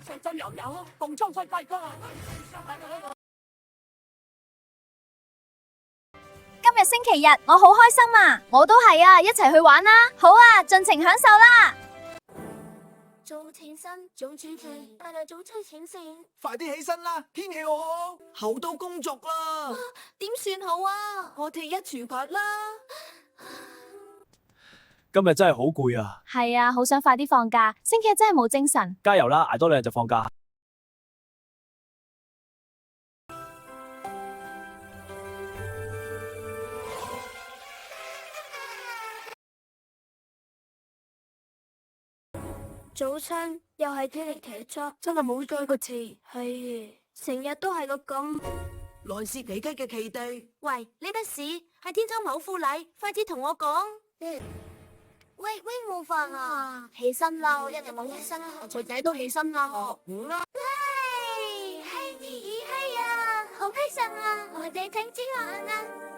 上真又有共創世界噶。今日星期日，我好開心啊！我都係啊，一齊去玩啦！好啊，盡情享受啦！早起身，早煮飯，大家早出請先。快啲起身啦，天氣好好，好多工作啦。點算好啊？我哋一齊拍啦。今日真係好攰啊！係啊，好想快啲放假，星期日真係冇精神。加油啦，捱多2日就放假。早餐又係體力劇作，真係冇咗個詞，係成日都係個咁。來自皮雞嘅奇地。喂，呢筆事係天秋某副禮，快啲同我講。喂，冇飯啊！起身啦，一日冇起身，財仔都起身啦，學啦。係啊，好開心啊！我哋請吃飯啊！